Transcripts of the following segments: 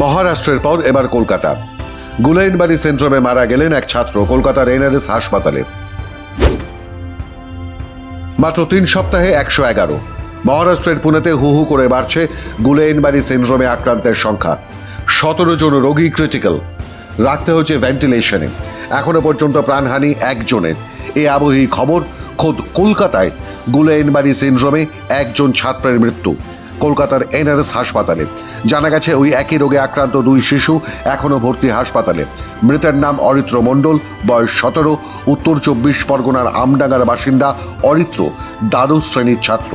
মহারাষ্ট্রের পর এবার কলকাতা। গুলাইনবাড়ি সিন্ড্রোমে মারা গেলেন এক ছাত্র কলকাতার এনআরএস হাসপাতালে। মাত্র 3 সপ্তাহে 111। মহারাষ্ট্রের পুনেতে হু হু করে বাড়ছে গুলাইনবাড়ি সিন্ড্রোমে আক্রান্তের সংখ্যা। 17 জন রোগী ক্রিটিক্যাল, রাখতে হচ্ছে ভেন্টিলেশনে। এখনো পর্যন্ত প্রাণহানি একজনের। এই আবহে খবর খোদ কলকাতায় গুলাইনবাড়ি সিন্ড্রোমে একজন ছাত্রের মৃত্যু কলকাতার এনআরএস হাসপাতালে। জানা গেছে ওই একই রোগে আক্রান্ত 2 শিশু এখনো ভর্তি হাসপাতালে। মৃতের নাম অরিত্র মণ্ডল, বয়স 17, উত্তর 24 পরগনার আমডাঙ্গার বাসিন্দা অরিত্র দ্বাদশ শ্রেণীর ছাত্র।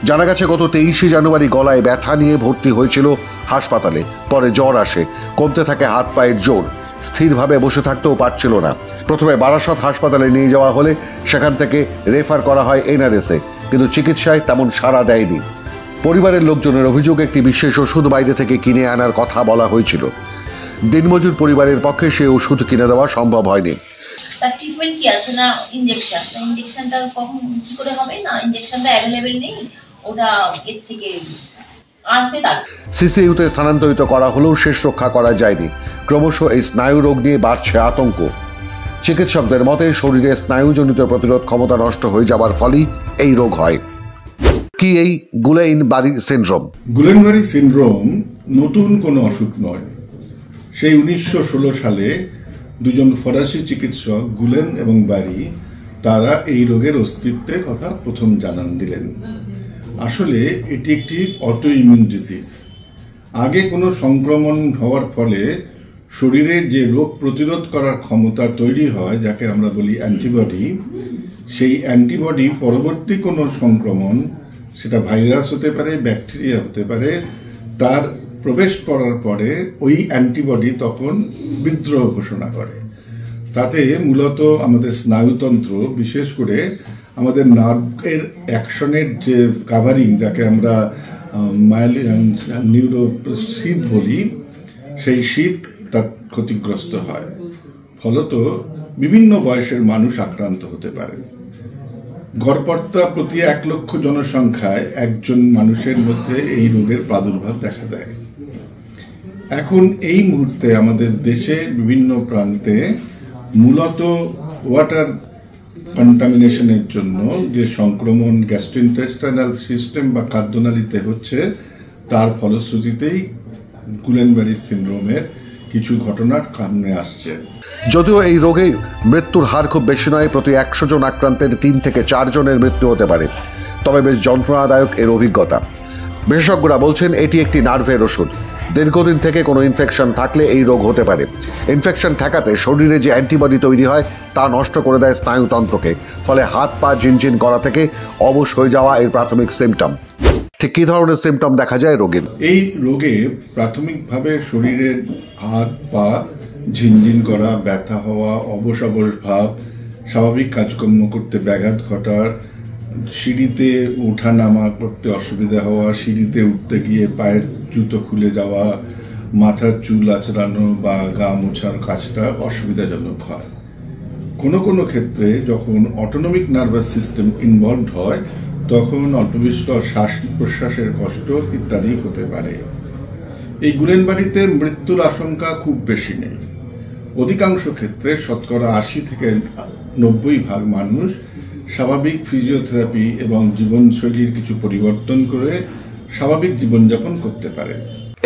জানা গেছে গত 23 জানুয়ারি গলায় ব্যথা নিয়ে ভর্তি হয়েছিল হাসপাতালে। পরে জ্বর আসে, কমতে থাকে হাত পায়ের জোর, স্থিরভাবে বসে থাকতেও পারছিল না। প্রথমে বারাসত হাসপাতালে নিয়ে যাওয়া হলে সেখান থেকে রেফার করা হয় এনআরএসে, কিন্তু চিকিৎসায় তেমন সাড়া দেয়নি। পরিবারের লোকজনের অভিযোগ, একটি বিশেষ ওষুধ বাইরে থেকে কিনে আনার কথা বলা হয়েছিল। দিনমজুর পরিবারের পক্ষে সেই ওষুধ কিনে দেওয়া সম্ভব হয়নি। তার ট্রিটমেন্ট কি আছে না ইনজেকশন, ইনজেকশনটা কখন কি করে হবে না, ইনজেকশনটা অ্যাভেলেবেল নেই, ওটা এর থেকে আসবে তার। সিসিইউতে স্থানান্তরিত করা হলেও শেষ রক্ষা করা যায়নি। ক্রমশ এই স্নায়ু রোগ নিয়ে বাড়ছে আতঙ্ক। চিকিৎসকদের মতে শরীরে স্নায়ুজনিত প্রতিরোধ ক্ষমতা নষ্ট হয়ে যাওয়ার ফলেই এই রোগ হয়। কি এই গুলাইনবাড়ি সিন্ড্রোম? গুলাইনবাড়ি সিন্ড্রোম নতুন কোনো অসুখ নয়। সেই 1916 সালে দুজন ফরাসি চিকিৎসক গুলেন এবং বাড়ি তারা এই রোগের অস্তিত্বের কথা প্রথম জানান দিলেন। আসলে এটি একটি অটো ইমিউন ডিজিজ। আগে কোনো সংক্রমণ হওয়ার ফলে শরীরে যে রোগ প্রতিরোধ করার ক্ষমতা তৈরি হয়, যাকে আমরা বলি অ্যান্টিবডি, সেই অ্যান্টিবডি পরবর্তী কোনো সংক্রমণ, সেটা ভাইরাস হতে পারে, ব্যাকটেরিয়া হতে পারে, তার প্রবেশ করার পরে ওই অ্যান্টিবডি তখন বিদ্রোহ ঘোষণা করে। তাতে মূলত আমাদের স্নায়ুতন্ত্র, বিশেষ করে আমাদের নার্ভের অ্যাকশনের যে কাভারিং, যাকে আমরা নিউরো শীত বলি, সেই শীত তার ক্ষতিগ্রস্ত হয়। ফলত বিভিন্ন বয়সের মানুষ আক্রান্ত হতে পারে। গড়পড়তা প্রতি 1 লক্ষ জনসংখ্যায় একজন মানুষের মধ্যে এই রোগের প্রাদুর্ভাব দেখা দেয়। এখন এই মুহূর্তে আমাদের দেশে বিভিন্ন প্রান্তে মূলত ওয়াটার কন্টামিনেশনের জন্য যে সংক্রমণ গ্যাস্ট্রোইন্টেস্টাইনাল সিস্টেম বা খাদ্যনালীতে হচ্ছে, তার ফলশ্রুতিতেই গুলাইনবাড়ি সিন্ড্রোমের কিছু ঘটনার সামনে আসছে। যদিও এই রোগে মৃত্যুর হার খুব বেশি নয়, প্রতি 100 জন আক্রান্তের 3 থেকে 4 জনের মৃত্যু হতে পারে, তবে বেশ যন্ত্রণাদায়ক এর অভিজ্ঞতা। বিশেষজ্ঞরা বলছেন এটি একটি নার্ভের ওষুধ। দীর্ঘদিন থেকে কোনো ইনফেকশন থাকলে এই রোগ হতে পারে। ইনফেকশন ঠেকাতে শরীরে যে অ্যান্টিবডি তৈরি হয় তা নষ্ট করে দেয় স্নায়ুতন্ত্রকে, ফলে হাত পা ঝিনঝিন করা থেকে অবশ হয়ে যাওয়া এর প্রাথমিক সিমটম। ঠিক কী ধরনের সিমটম দেখা যায় রোগের? এই রোগে প্রাথমিকভাবে শরীরের হাত পা ঝিনঝিন করা, ব্যথা হওয়া, অবশ অবশ ভাব, স্বাভাবিক কাজকর্ম করতে ব্যাঘাত ঘটার, সিঁড়িতে ওঠা নামা করতে অসুবিধা হওয়া, সিঁড়িতে উঠতে গিয়ে পায়ের জুতো খুলে যাওয়া, মাথার চুল আঁচড়ানো বা গা মোছার কাজটা অসুবিধাজনক হয়। কোনো কোনো ক্ষেত্রে যখন অটোনমিক নার্ভাস সিস্টেম ইনভলভড হয়, তখন অল্পবিস্তর শ্বাস প্রশ্বাসের কষ্ট ইত্যাদি হতে পারে। এই গুলাইনবাড়িতে মৃত্যুর আশঙ্কা খুব বেশি নেই। অধিকাংশ ক্ষেত্রে 80 থেকে 90% মানুষ স্বাভাবিক ফিজিওথেরাপি এবং জীবনশৈলীর কিছু পরিবর্তন করে স্বাভাবিক জীবনযাপন করতে পারে।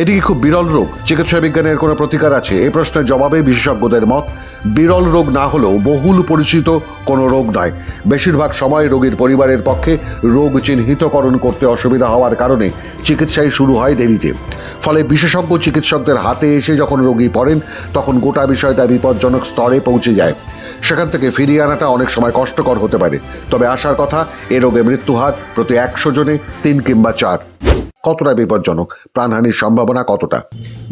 এটি কি খুব বিরল রোগ? চিকিৎসা বিজ্ঞানের কোনো প্রতিকার আছে? এই প্রশ্নের জবাবে বিশেষজ্ঞদের মত, বিরল রোগ না হলেও বহুল পরিচিত কোনো রোগ নয়। বেশিরভাগ সময় রোগীর পরিবারের পক্ষে রোগ চিহ্নিতকরণ করতে অসুবিধা হওয়ার কারণে চিকিৎসায় শুরু হয় দেরিতে। ফলে বিশেষজ্ঞ চিকিৎসকদের হাতে এসে যখন রোগী পড়েন, তখন গোটা বিষয়টা বিপজ্জনক স্তরে পৌঁছে যায়। সেখান থেকে ফিরিয়ে আনাটা অনেক সময় কষ্টকর হতে পারে। তবে আসার কথা, এ রোগে মৃত্যু হার প্রতি 100 জনে 3 কিংবা 4। কতটা বিপজ্জনক? প্রাণহানির সম্ভাবনা কতটা?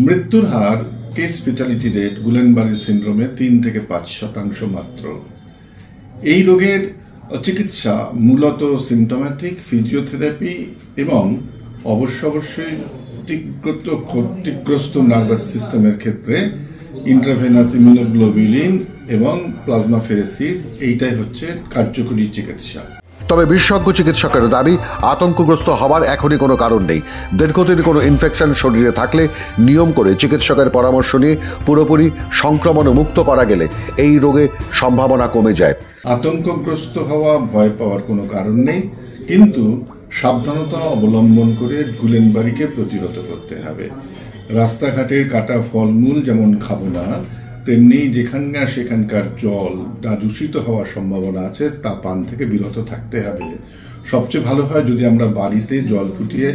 মৃত্যুর হার, কেস ফেটালিটি রেট গুলাইনবাড়ি সিন্ড্রোমে 3 থেকে 5% মাত্র। এই রোগের চিকিৎসা মূলত সিমটোম্যাটিক, ফিজিওথেরাপি এবং অবশ্যই ক্ষতিগ্রস্ত নার্ভাস সিস্টেমের ক্ষেত্রে ইন্ট্রাভেনাস ইমিউনোগ্লোবুলিন এবং প্লাজমাফেরেসিস, এইটাই হচ্ছে কার্যকরী চিকিৎসা। তবে বিশেষজ্ঞ চিকিৎসকের দাবি, আতঙ্কগ্রস্ত হওয়ার এখনই কোনো কারণ নেই। দীর্ঘদিন কোনো ইনফেকশন শরীরে থাকলে নিয়ম করে চিকিৎসকের পরামর্শ নিয়ে পুরোপুরি সংক্রমণ মুক্ত করা গেলে এই রোগে সম্ভাবনা কমে যায়। আতঙ্কগ্রস্ত হওয়া, ভয় পাওয়ার কোনো কারণ নেই, কিন্তু সাবধানতা অবলম্বন করে গুলেনবাড়িকে প্রতিহত করতে হবে। রাস্তাঘাটের কাটা ফলমূল যেমন খাবো না, তেমনি যেখানকার সেখানকার জল দূষিত হওয়ার সম্ভাবনা আছে তা পান থেকে বিরত থাকতে হবে। সবচেয়ে ভালো হয় যদি আমরা বাড়িতে জল ফুটিয়ে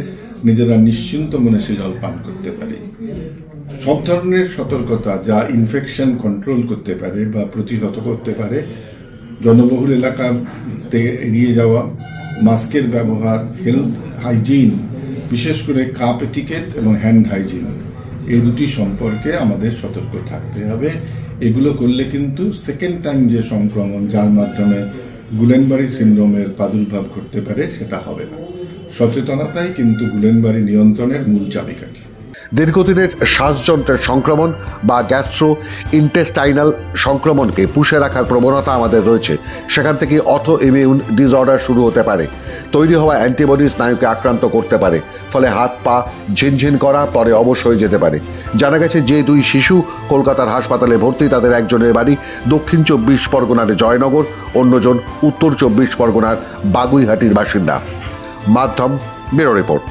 নিজেরা নিশ্চিন্ত মনে সে জল পান করতে পারি। সব ধরনের সতর্কতা যা ইনফেকশন কন্ট্রোল করতে পারে বা প্রতিহত করতে পারে, জনবহুল এলাকাতে এড়িয়ে যাওয়া, মাস্কের ব্যবহার, হেলথ হাইজিন, বিশেষ করে কাপ এটিকেট এবং হ্যান্ড হাইজিন, এই দুটি সম্পর্কে আমাদের সতর্ক থাকতে হবে। এগুলো করলে কিন্তু সেকেন্ড টাইম যে সংক্রমণ, যার মাধ্যমে গুলেনবাড়ি সিনড্রোমের প্রাদুর্ভাব ঘটতে পারে, সেটা হবে না। সচেতনতাই কিন্তু গুলেনবাড়ি নিয়ন্ত্রণের মূল চাবিকাঠি। দীর্ঘদিনের শ্বাসযন্ত্রের সংক্রমণ বা গ্যাস্ট্রো ইন্টেস্টাইনাল সংক্রমণকে পুষে রাখার প্রবণতা আমাদের রয়েছে। সেখান থেকে অটো ইমিউন ডিসঅর্ডার শুরু হতে পারে। তৈরি হওয়া অ্যান্টিবডি স্নায়ুকে আক্রান্ত করতে পারে, ফলে হাত পা ঝিনঝিন করা পরে অবশ হয়ে যেতে পারে। জানা গেছে যে 2 শিশু কলকাতার হাসপাতালে ভর্তি, তাদের একজনের বাড়ি দক্ষিণ 24 পরগনার জয়নগর, অন্যজন উত্তর 24 পরগনার বাগুইহাটির বাসিন্দা। মাধ্যম ব্যুরো রিপোর্ট।